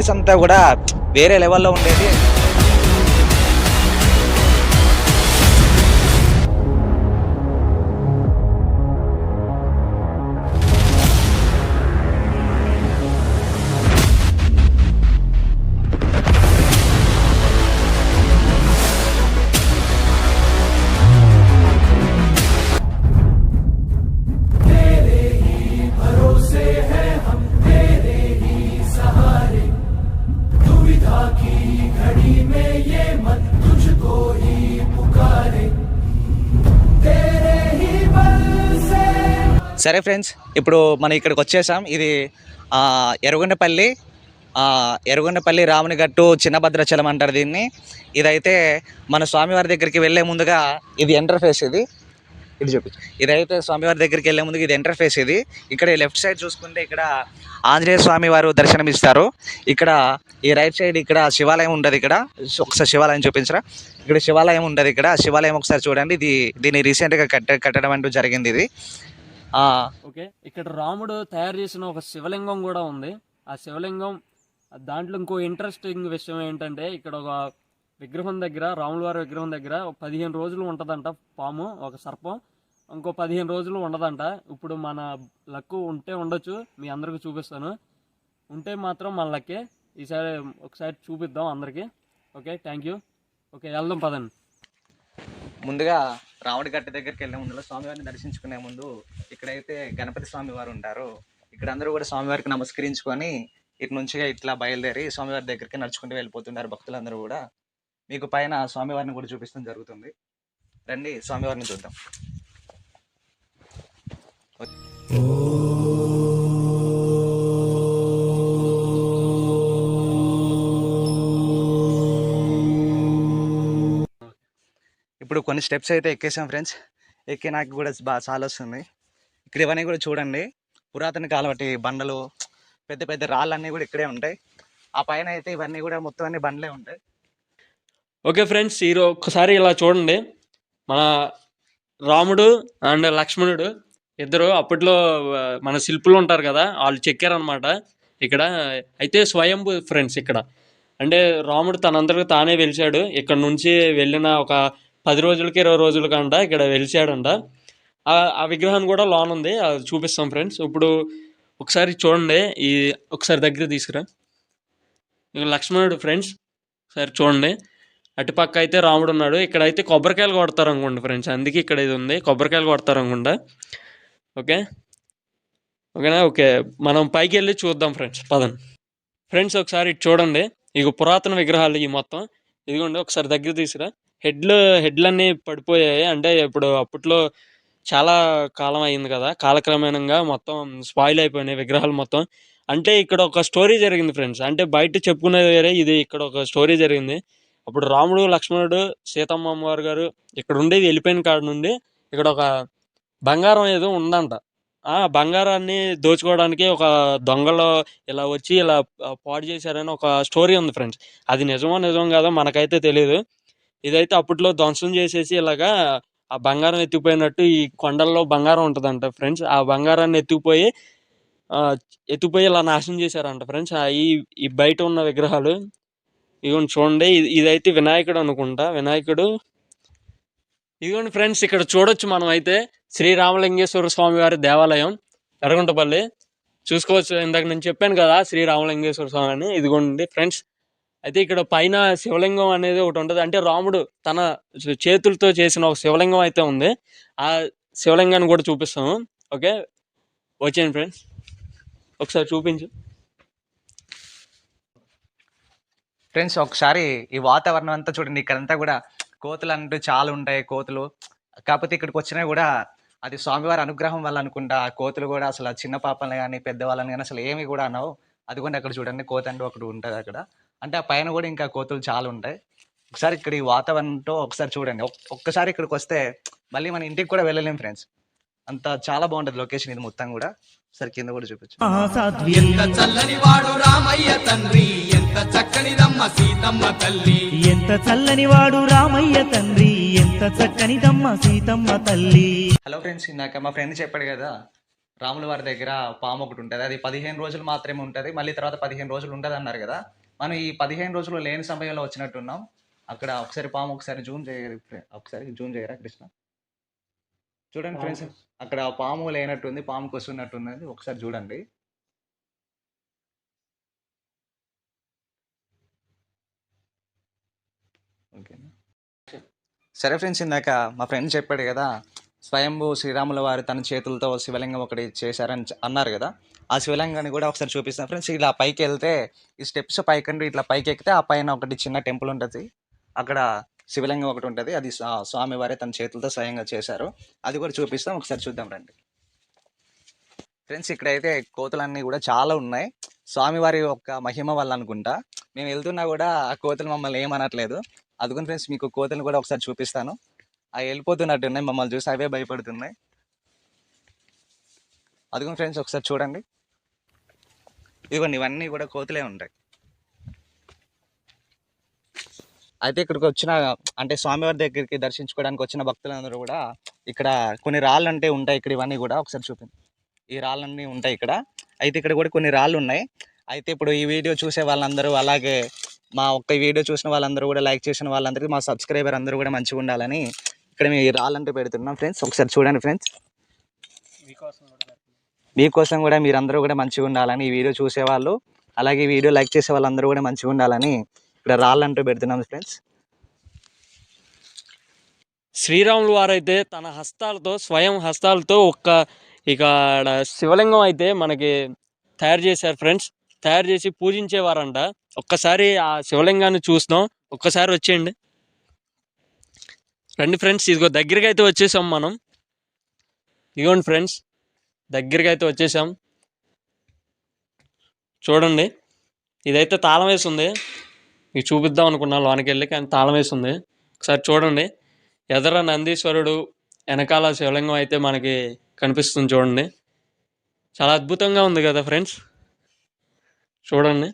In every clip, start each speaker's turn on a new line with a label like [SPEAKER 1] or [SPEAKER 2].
[SPEAKER 1] Place అంతా కూడా వేరే లెవెల్లో ఉండేది. సరే ఫ్రెండ్స్, ఇప్పుడు మనం ఇక్కడికి వచ్చేసాం. ఇది ఎర్రగొండపల్లి రామునిగట్టు చిన్న భద్రాచలం అంటారు దీన్ని. ఇదైతే మన స్వామివారి దగ్గరికి వెళ్ళే ముందుగా ఇది ఎంటర్ ఫేస్. ఇది చూపించు. ఇదైతే స్వామివారి దగ్గరికి వెళ్ళే ముందుగా ఇది ఎంటర్ ఫేస్. ఇక్కడ లెఫ్ట్ సైడ్ చూసుకుంటే ఇక్కడ ఆంజనేయ స్వామి వారు దర్శనం ఇస్తారు. ఇక్కడ ఈ రైట్ సైడ్ ఇక్కడ శివాలయం ఉంటుంది. ఇక్కడ ఒకసారి శివాలయం చూపించరా. ఇక్కడ శివాలయం ఉంటుంది. ఇక్కడ శివాలయం ఒకసారి చూడండి. దీన్ని రీసెంట్గా కట్టడం అంటూ జరిగింది. ఇది
[SPEAKER 2] ఓకే, ఇక్కడ రాముడు తయారు చేసిన ఒక శివలింగం కూడా ఉంది. ఆ శివలింగం దాంట్లో ఇంకో ఇంట్రెస్టింగ్ విషయం ఏంటంటే, ఇక్కడ ఒక విగ్రహం దగ్గర, రాముల వారి విగ్రహం దగ్గర 15 రోజులు ఉంటుందంట పాము, ఒక సర్పం. ఇంకో 15 రోజులు ఉండదంట. ఇప్పుడు మన లక్కు ఉంటే ఉండొచ్చు, మీ అందరికి చూపిస్తాను. ఉంటే మాత్రం మన లక్కే. ఈసారి ఒకసారి చూపిద్దాం అందరికీ. Okay, thank you. ఓకే, వెళ్దాం పదండి.
[SPEAKER 1] ముందుగా రాముడి గట్ట దగ్గరికి వెళ్ళే ముందులో స్వామివారిని దర్శించుకునే ముందు ఇక్కడైతే గణపతి స్వామి వారు ఉంటారు. ఇక్కడ అందరూ కూడా స్వామివారికి నమస్కరించుకొని ఇటు నుంచి ఇట్లా బయలుదేరి స్వామివారి దగ్గరికి నడుచుకుంటూ వెళ్ళిపోతున్నారు భక్తులందరూ కూడా. మీకు పైన స్వామివారిని కూడా చూపిస్తాం జరుగుతుంది. రండి స్వామివారిని చూద్దాం. ఇప్పుడు కొన్ని స్టెప్స్ అయితే ఎక్కేసాం ఫ్రెండ్స్. ఎక్కి నాకు కూడా చాలా వస్తుంది. ఇక్కడ ఇవన్నీ కూడా చూడండి, పురాతన కాలటి బండలు, పెద్ద పెద్ద రాళ్ళన్నీ కూడా ఇక్కడే ఉంటాయి. ఆ పైన అయితే ఇవన్నీ కూడా మొత్తం అన్ని బండ్లే ఉంటాయి.
[SPEAKER 2] ఓకే ఫ్రెండ్స్, ఈరోజు ఒక్కసారి ఇలా చూడండి. మన రాముడు అండ్ లక్ష్మణుడు ఇద్దరు అప్పట్లో మన శిల్పులు ఉంటారు కదా, వాళ్ళు చెక్కారనమాట ఇక్కడ. అయితే స్వయంభూ ఫ్రెండ్స్ ఇక్కడ. అంటే రాముడు తనందరికి తానే వెలిచాడు. ఇక్కడ నుంచి వెళ్ళిన ఒక 10 రోజులకి 20 రోజులకంట ఇక్కడ వెలిచాడంట. ఆ విగ్రహాన్ని కూడా లోన్ ఉంది, అది చూపిస్తాం ఫ్రెండ్స్. ఇప్పుడు ఒకసారి చూడండి, ఒకసారి దగ్గర తీసుకురా. ఇక లక్ష్మణుడు ఫ్రెండ్స్, ఒకసారి చూడండి. అటుపక్క అయితే రాముడు ఉన్నాడు. ఇక్కడైతే కొబ్బరికాయలు కొడతారు అనుకోండి ఫ్రెండ్స్, అందుకే ఇక్కడ ఇది ఉంది, కొబ్బరికాయలు కొడతారు అనుకుంటా. ఓకేనా. ఓకే, మనం పైకి వెళ్ళి చూద్దాం ఫ్రెండ్స్, పదండి. ఫ్రెండ్స్ ఒకసారి ఇటు చూడండి, ఇక పురాతన విగ్రహాలు ఈ మొత్తం. ఇదిగోండి, ఒకసారి దగ్గర తీసుకురా. హెడ్లన్నీ పడిపోయాయి. అంటే ఇప్పుడు అప్పట్లో చాలా కాలం అయింది కదా, కాలక్రమేణంగా మొత్తం స్పాయిల్ అయిపోయినాయి విగ్రహాలు మొత్తం. అంటే ఇక్కడ ఒక స్టోరీ జరిగింది ఫ్రెండ్స్. అంటే బయట చెప్పుకునేది వేరే, ఇది ఇక్కడ ఒక స్టోరీ జరిగింది. అప్పుడు రాముడు, లక్ష్మణుడు, సీతమ్మ అమ్మవారు గారు ఇక్కడ ఉండేది వెళ్ళిపోయిన కాడ నుండి ఇక్కడ ఒక బంగారం ఏదో ఉందంట. ఆ బంగారాన్ని దోచుకోవడానికి ఒక దొంగలు ఇలా వచ్చి ఇలా పాడు చేశారని ఒక స్టోరీ ఉంది ఫ్రెండ్స్. అది నిజం కాదో మనకైతే తెలియదు. ఇదైతే అప్పట్లో ధ్వంసం చేసేసి ఇలాగా ఆ బంగారం ఎత్తుకుపోయినట్టు, ఈ కొండల్లో బంగారం ఉంటుందంట ఫ్రెండ్స్. ఆ బంగారాన్ని ఎత్తుకుపోయి ఇలా నాశనం చేశారంట ఫ్రెండ్స్. ఈ బయట ఉన్న విగ్రహాలు ఇదిగోండి చూడండి. ఇదైతే వినాయకుడు అనుకుంటా, వినాయకుడు. ఇదిగోండి ఫ్రెండ్స్, ఇక్కడ చూడొచ్చు మనం అయితే శ్రీరామలింగేశ్వర స్వామి వారి దేవాలయం ఎర్రగుంటపల్లి చూసుకోవచ్చు. ఇందాక నేను చెప్పాను కదా శ్రీరామలింగేశ్వర స్వామి అని. ఇదిగోండి ఫ్రెండ్స్, అయితే ఇక్కడ పైన శివలింగం అనేది ఒకటి ఉంటుంది. అంటే రాముడు తన చేతులతో చేసిన ఒక శివలింగం అయితే ఉంది. ఆ శివలింగాన్ని కూడా చూపిస్తాము. ఓకే, వచ్చేయండి ఫ్రెండ్స్, ఒకసారి చూపించు.
[SPEAKER 1] ఫ్రెండ్స్ ఒకసారి ఈ వాతావరణం అంతా చూడండి. ఇక్కడంతా కూడా కోతులు అంటూ చాలా ఉంటాయి, కోతులు. కాకపోతే ఇక్కడికి వచ్చినా కూడా అది స్వామివారి అనుగ్రహం వల్ల అనుకుంటా. ఆ కోతులు కూడా అసలు చిన్న పాపల్ని కానీ పెద్దవాళ్ళని కానీ అసలు ఏమి కూడా అనవు. అదిగోండి అక్కడ చూడండి, కోత అంటూ ఒకటి ఉంటుంది అక్కడ. అంటే ఆ పైన కూడా ఇంకా కోతులు చాలా ఉంటాయి. ఒకసారి ఇక్కడ ఈ వాతావరణంతో ఒకసారి చూడండి. ఒక్కసారి ఇక్కడికి వస్తే మళ్ళీ మన ఇంటికి కూడా వెళ్ళలేం ఫ్రెండ్స్. అంత చాలా బాగుంటుంది లొకేషన్ ఇది మొత్తం కూడా. సరే కింద కూడా చూపించు.
[SPEAKER 3] ఎంత చల్లని వాడు రామయ్య తండ్రి, ఎంత చక్కనిదమ్మ సీతమ్మ తల్లి. ఎంత చల్లని వాడు రామయ్య తండ్రి, ఎంత చక్కనిదమ్మ సీతమ్మ తల్లి.
[SPEAKER 1] హలో ఫ్రెండ్స్, ఇందాక మా ఫ్రెండ్ చెప్పాడు కదా రాముల వారి దగ్గర పాము ఒకటి ఉంటుంది. అది 15 రోజులు మాత్రమే ఉంటది. మళ్ళీ తర్వాత 15 రోజులు ఉండదన్నారు గదా! మనం ఈ 15 రోజులు లేని సమయంలో వచ్చినట్టున్నాం. అక్కడ ఒకసారి పాము ఒకసారి ఒకసారి జూమ్ చేయరా కృష్ణ? చూడండి ఫ్రెండ్స్. అక్కడ పాము లేనట్టుంది. పాము కొస్తున్నట్టున్నది. ఒకసారి చూడండి. ఓకేనా? సరే ఫ్రెండ్స్, ఇందాక మా ఫ్రెండ్ చెప్పాడు కదా, స్వయంభూ శ్రీరాముల వారు తన చేతులతో శివలింగం ఒకటి చేశారని అన్నారు కదా, ఆ శివలింగాన్ని కూడా ఒకసారి చూపిస్తాను ఫ్రెండ్స్. ఇలా పైకి వెళ్తే ఈ స్టెప్స్ పైకండి ఇట్లా పైకి ఎక్కితే ఆ పైన ఒకటి చిన్న టెంపుల్ ఉంటుంది. అక్కడ శివలింగం ఒకటి ఉంటుంది. అది స్వామివారే తన చేతులతో స్వయంగా చేశారు. అది కూడా చూపిస్తాం, ఒకసారి చూద్దాం రండి ఫ్రెండ్స్. ఇక్కడైతే కోతులన్నీ కూడా చాలా ఉన్నాయి. స్వామివారి యొక్క మహిమ వల్ల అనుకుంటా మేము వెళ్తున్నా కూడా ఆ కోతులు మమ్మల్ని ఏమనట్లేదు. అదుగుని ఫ్రెండ్స్, మీకు కోతులు కూడా ఒకసారి చూపిస్తాను. అవి వెళ్ళిపోతున్నట్టున్నాయి, మమ్మల్ని చూసి అవే భయపడుతున్నాయి. అదుగుని ఫ్రెండ్స్, ఒకసారి చూడండి. ఇదిగోండి, ఇవన్నీ కూడా కోతులే ఉంటాయి. అయితే ఇక్కడికి వచ్చిన అంటే స్వామివారి దగ్గరికి దర్శించుకోవడానికి వచ్చిన భక్తులందరూ కూడా ఇక్కడ కొన్ని రాళ్ళు అంటే ఉంటాయి. ఇక్కడ ఇవన్నీ కూడా ఒకసారి చూపించండి. ఈ రాళ్ళన్నీ ఉంటాయి ఇక్కడ. అయితే ఇక్కడ కూడా కొన్ని రాళ్ళు ఉన్నాయి. అయితే ఇప్పుడు ఈ వీడియో చూసే వాళ్ళందరూ, అలాగే మా ఒక్క వీడియో చూసిన వాళ్ళందరూ కూడా, లైక్ చేసిన వాళ్ళందరికీ, మా సబ్స్క్రైబర్ అందరూ కూడా మంచిగా ఉండాలని ఇక్కడ మేము ఈ రాళ్ళంటూ పెడుతున్నాం ఫ్రెండ్స్. ఒకసారి చూడండి ఫ్రెండ్స్. మీకోసం కూడా మీరందరూ కూడా మంచిగా ఉండాలని, ఈ వీడియో చూసేవాళ్ళు అలాగే ఈ వీడియో లైక్ చేసే వాళ్ళందరూ కూడా మంచిగా ఉండాలని ఇక్కడ రాళ్ళంటూ పెడుతున్నాం ఫ్రెండ్స్.
[SPEAKER 2] శ్రీరాములు వారైతే తన హస్తాలతో, స్వయం హస్తాలతో ఇక్కడ శివలింగం అయితే మనకి తయారు చేశారు ఫ్రెండ్స్. తయారు చేసి పూజించేవారంట. ఒక్కసారి ఆ శివలింగాన్ని చూస్తాం. ఒక్కసారి వచ్చేయండి రండి ఫ్రెండ్స్. ఇదిగో దగ్గరికి అయితే వచ్చేసాం మనం. ఇదిగోండి ఫ్రెండ్స్, దగ్గరికి అయితే వచ్చేసాం. చూడండి, ఇదైతే తాళం వేసి ఉంది. మీకు చూపిద్దాం అనుకున్నాను లోనికి వెళ్ళి, కానీ తాళం వేసి ఉంది. ఒకసారి చూడండి. ఎదర నందీశ్వరుడు, వెనకాల శివలింగం అయితే మనకి కనిపిస్తుంది. చూడండి, చాలా అద్భుతంగా ఉంది కదా ఫ్రెండ్స్. చూడండి.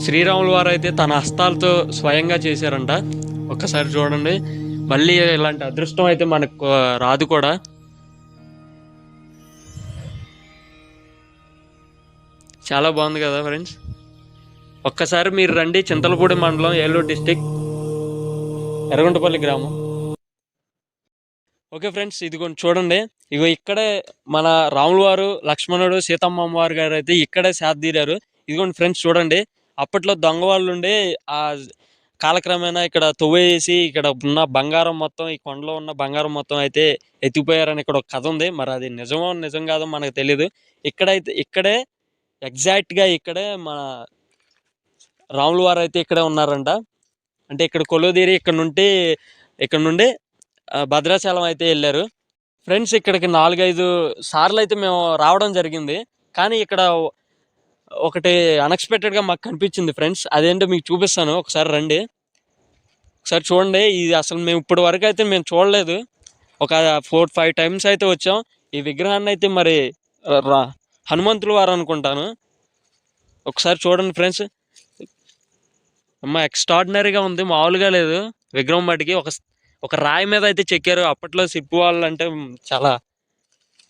[SPEAKER 2] శ్రీరాముల వారు అయితే తన హస్తాలతో స్వయంగా చేశారంట. ఒక్కసారి చూడండి. మళ్ళీ ఇలాంటి అదృష్టం అయితే మనకు రాదు కూడా. చాలా బాగుంది కదా ఫ్రెండ్స్. ఒక్కసారి మీరు రండి. చింతలపూడి మండలం, ఏలూరు డిస్టిక్, ఎర్రగుంటపల్లి గ్రామం. ఓకే ఫ్రెండ్స్, ఇదిగోండి చూడండి. ఇగో ఇక్కడే మన రాముల వారు, లక్ష్మణుడు, సీతమ్మ అమ్మవారు గారు అయితే ఇక్కడే సేద తీరారు. ఇదిగోండి ఫ్రెండ్స్ చూడండి. అప్పట్లో దొంగ వాళ్ళు ఉండి ఆ కాలక్రమేణా ఇక్కడ తవ్వేసి ఇక్కడ ఉన్న బంగారం మొత్తం, ఈ కొండలో ఉన్న బంగారం మొత్తం అయితే ఎత్తిపోయారని ఇక్కడ ఒక కథ ఉంది. మరి అది నిజం కాదో మనకు తెలియదు. ఇక్కడే ఎగ్జాక్ట్గా ఇక్కడే మన రాముల వారు అయితే ఇక్కడే ఉన్నారంట. అంటే ఇక్కడ కొలువుదీరి ఇక్కడ నుండి భద్రాచలం అయితే వెళ్ళారు ఫ్రెండ్స్. ఇక్కడికి 4-5 సార్లు అయితే మేము రావడం జరిగింది. కానీ ఇక్కడ ఒకటి అన్ఎక్స్పెక్టెడ్గా మాకు కనిపించింది ఫ్రెండ్స్. అదేంటో మీకు చూపిస్తాను, ఒకసారి రండి. ఒకసారి చూడండి. ఇది అసలు మేము ఇప్పటి వరకు అయితే మేము చూడలేదు. ఒక 4-5 టైమ్స్ అయితే వచ్చాం. ఈ విగ్రహాన్ని అయితే మరి హనుమంతుల వారు అనుకుంటాను. ఒకసారి చూడండి ఫ్రెండ్స్. ఎక్స్ట్రాడినరీగా ఉంది, మామూలుగా లేదు విగ్రహం. మటుకి ఒక రాయి మీద అయితే చెక్కారు. అప్పట్లో శిల్పి వాళ్ళు అంటే చాలా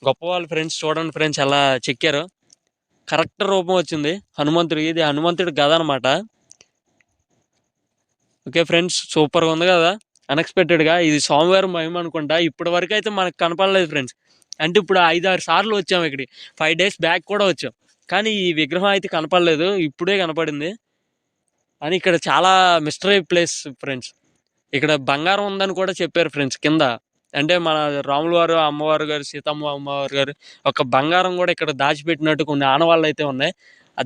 [SPEAKER 2] గొప్పవాళ్ళు ఫ్రెండ్స్. చూడండి ఫ్రెండ్స్ ఎలా చెక్కారు. కరెక్ట్ రూపం వచ్చింది హనుమంతుడికి. ఇది హనుమంతుడి గద అనమాట. ఓకే ఫ్రెండ్స్, సూపర్గా ఉంది కదా. అన్ఎక్స్పెక్టెడ్గా ఇది స్వామివారి మహిమ అనుకుంటా. ఇప్పటి వరకు అయితే మనకు కనపడలేదు ఫ్రెండ్స్. అంటే ఇప్పుడు 5-6 సార్లు వచ్చాము ఇక్కడికి. 5 days బ్యాక్ కూడా వచ్చాం. కానీ ఈ విగ్రహం అయితే కనపడలేదు, ఇప్పుడే కనపడింది. అని ఇక్కడ చాలా మిస్టరీ ప్లేస్ ఫ్రెండ్స్. ఇక్కడ బంగారం ఉందని కూడా చెప్పారు ఫ్రెండ్స్ కింద. అంటే మన రాముల వారు, అమ్మవారు గారు, సీతమ్మ అమ్మవారు గారు ఒక బంగారం కూడా ఇక్కడ దాచిపెట్టినట్టు కొన్ని ఆనవాళ్ళు అయితే ఉన్నాయి.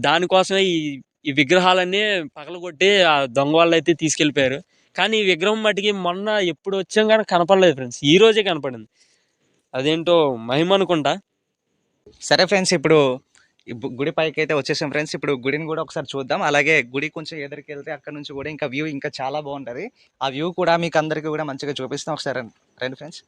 [SPEAKER 2] దానికోసమే ఈ విగ్రహాలన్నీ పగలగొట్టి ఆ దొంగ వాళ్ళు అయితే తీసుకెళ్ళిపోయారు. కానీ ఈ విగ్రహం మటుకి మొన్న ఎప్పుడు వచ్చాం కానీ కనపడలేదు ఫ్రెండ్స్. ఈ రోజే కనపడింది. అదేంటో మహిమ అనుకుంటా.
[SPEAKER 1] సరే ఫ్రెండ్స్, ఇప్పుడు గుడి పైకి అయితే వచ్చేసాం ఫ్రెండ్స్. ఇప్పుడు గుడిని కూడా ఒకసారి చూద్దాం. అలాగే గుడి కొంచెం ఎదురుకి వెళ్తే అక్కడ నుంచి కూడా ఇంకా వ్యూ ఇంకా చాలా బాగుంటుంది. ఆ వ్యూ కూడా మీకు అందరికీ కూడా మంచిగా చూపిస్తాం. ఒకసారి రండి ఫ్రెండ్స్.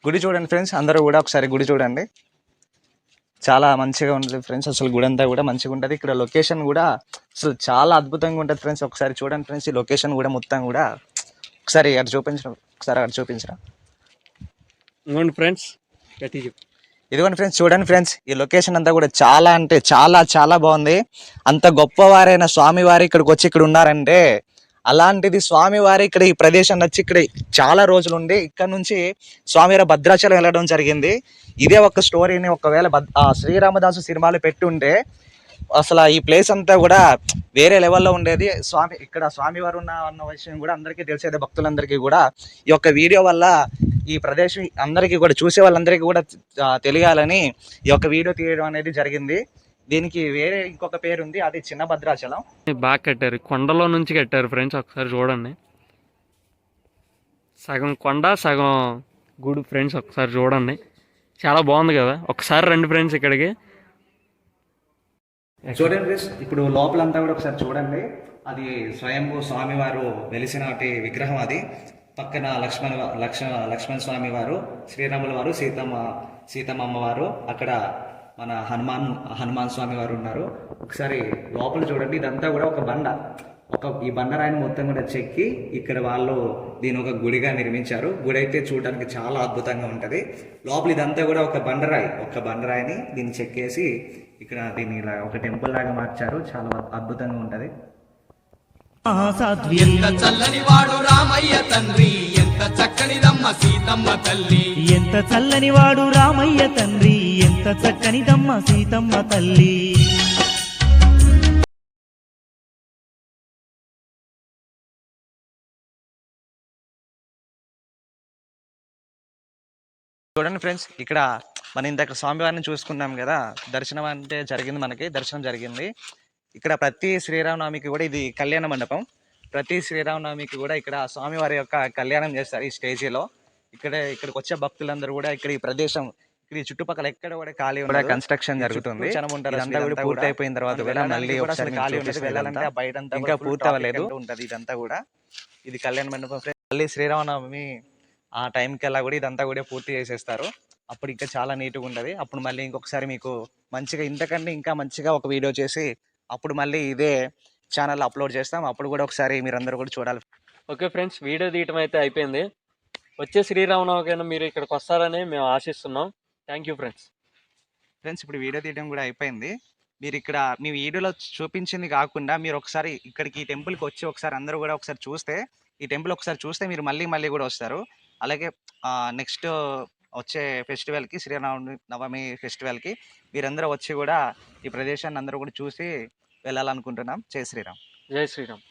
[SPEAKER 1] గుడి చూడండి ఫ్రెండ్స్, అందరూ కూడా ఒకసారి గుడి చూడండి. చాలా మంచిగా ఉంటుంది ఫ్రెండ్స్, అసలు గుడి అంతా కూడా మంచిగా ఉంటుంది. ఇక్కడ లొకేషన్ కూడా అసలు చాలా అద్భుతంగా ఉంటుంది ఫ్రెండ్స్. ఒకసారి చూడండి ఫ్రెండ్స్, ఈ లొకేషన్ కూడా మొత్తం కూడా ఒకసారి అటు చూపించరా.
[SPEAKER 2] ఇంకోండి ఫ్రెండ్స్, గట్టి చెప్పు.
[SPEAKER 1] ఇదిగోండి ఫ్రెండ్స్, చూడండి ఫ్రెండ్స్, ఈ లొకేషన్ అంతా కూడా చాలా అంటే చాలా చాలా బాగుంది. అంత గొప్పవారైన స్వామివారి ఇక్కడికి వచ్చి ఇక్కడ ఉన్నారంటే, అలాంటిది స్వామివారి ఇక్కడ ఈ ప్రదేశం వచ్చి ఇక్కడ చాలా రోజులు ఉండి ఇక్కడ నుంచి స్వామివారి భద్రాచలం వెళ్ళడం జరిగింది. ఇదే ఒక స్టోరీని ఒకవేళ శ్రీరామదాసు సినిమాలు పెట్టి ఉంటే అసలు ఈ ప్లేస్ అంతా కూడా వేరే లెవెల్లో ఉండేది. ఇక్కడ స్వామివారు అన్న విషయం కూడా అందరికీ తెలిసేది, భక్తులందరికీ కూడా. ఈ యొక్క వీడియో వల్ల ఈ ప్రదేశం అందరికీ కూడా, చూసే వాళ్ళందరికీ కూడా తెలియాలని ఈ యొక్క వీడియో తీయడం అనేది జరిగింది. దీనికి వేరే ఇంకొక పేరు ఉంది, అది చిన్న భద్రాచలం.
[SPEAKER 2] బాగా కట్టారు, కొండలో నుంచి కట్టారు ఫ్రెండ్స్. ఒకసారి చూడండి, సగం కొండ సగం గుడి ఫ్రెండ్స్. ఒకసారి చూడండి, చాలా బాగుంది కదా. ఒకసారి రండి ఫ్రెండ్స్ ఇక్కడికి.
[SPEAKER 1] చూడండి ఫ్రెండ్స్, ఇప్పుడు లోపలంతా కూడా ఒకసారి చూడండి. అది స్వయంభూ స్వామివారు వెలిసినటి విగ్రహం. అది పక్కన లక్ష్మణ స్వామి వారు, శ్రీరాముల వారు, సీతమ్మ అమ్మవారు, అక్కడ మన హనుమాన్ స్వామి వారు ఉన్నారు. ఒకసారి లోపల చూడండి, ఇదంతా కూడా ఒక బండ. ఈ బండరాయిని మొత్తం కూడా చెక్కి ఇక్కడ వాళ్ళు దీని ఒక గుడిగా నిర్మించారు. గుడి అయితే చూడడానికి చాలా అద్భుతంగా ఉంటుంది. లోపల ఇదంతా కూడా ఒక బండరాయిని దీన్ని చెక్కేసి ఇక్కడ దీన్ని ఇలా ఒక టెంపుల్ లాగా మార్చారు. చాలా అద్భుతంగా ఉంటది.
[SPEAKER 3] ఎంత చల్లని వాడు రామయ్య తండ్రి, ఎంత చక్కనిదమ్మ సీతమ్మ తల్లి. ఎంత చల్లని వాడు రామయ్య తండ్రి, ఎంత చక్కనిదమ్మ సీతమ్మ తల్లి.
[SPEAKER 1] చూడండి ఫ్రెండ్స్, ఇక్కడ మనం ఇందాక స్వామివారిని చూసుకున్నాం కదా, దర్శనం జరిగింది. ఇక్కడ ప్రతి శ్రీరామనవమికి కూడా ఇది కళ్యాణ మండపం. ప్రతి శ్రీరామనవమికి కూడా ఇక్కడ స్వామివారి యొక్క కళ్యాణం చేస్తారు ఈ స్టేజీలో. ఇక్కడికి వచ్చే భక్తులందరూ కూడా ఇక్కడ ఈ ప్రదేశం, ఇక్కడ ఈ చుట్టుపక్కల ఎక్కడ కూడా ఖాళీ కూడా కన్స్ట్రక్షన్ జరుగుతుంది. ఇదంతా కూడా పూర్తి అయిపోయిన తర్వాత మళ్ళీ ఖాళీ ఉంటుంది, వెళ్ళాలంటే బయట ఇంకా పూర్తి అవ్వలేదు ఉంటది. ఇదంతా కూడా ఇది కళ్యాణ మండపం. మళ్ళీ శ్రీరామనవమి ఆ టైంకి అలా కూడా ఇదంతా కూడా పూర్తి చేసేస్తారు. అప్పుడు ఇంకా చాలా నీట్గా ఉంటుంది. అప్పుడు మళ్ళీ ఇంకొకసారి మీకు మంచిగా ఇంతకంటే ఇంకా మంచిగా ఒక వీడియో చేసి అప్పుడు మళ్ళీ ఇదే ఛానల్ అప్లోడ్ చేస్తాం. అప్పుడు కూడా ఒకసారి మీరందరూ కూడా చూడాలి.
[SPEAKER 2] ఓకే ఫ్రెండ్స్, వీడియో తీయటం అయితే అయిపోయింది. వచ్చే శ్రీరామనవమికైనా మీరు ఇక్కడికి వస్తారని మేము ఆశిస్తున్నాం. Thank you friends.
[SPEAKER 1] ఇప్పుడు వీడియో తీయడం కూడా అయిపోయింది. మీరు ఇక్కడ మీ వీడియోలో చూపించింది కాకుండా మీరు ఒకసారి ఇక్కడికి ఈ టెంపుల్కి వచ్చి ఒకసారి అందరూ కూడా ఒకసారి చూస్తే, ఈ టెంపుల్ ఒకసారి చూస్తే మీరు మళ్ళీ కూడా వస్తారు. అలాగే నెక్స్ట్ వచ్చే ఫెస్టివల్కి, శ్రీరామనవమి ఫెస్టివల్కి మీరందరూ వచ్చి కూడా ఈ ప్రదేశాన్ని అందరూ కూడా చూసి వెళ్ళాలనుకుంటున్నాం. జై శ్రీరామ్.
[SPEAKER 2] జై శ్రీరామ్.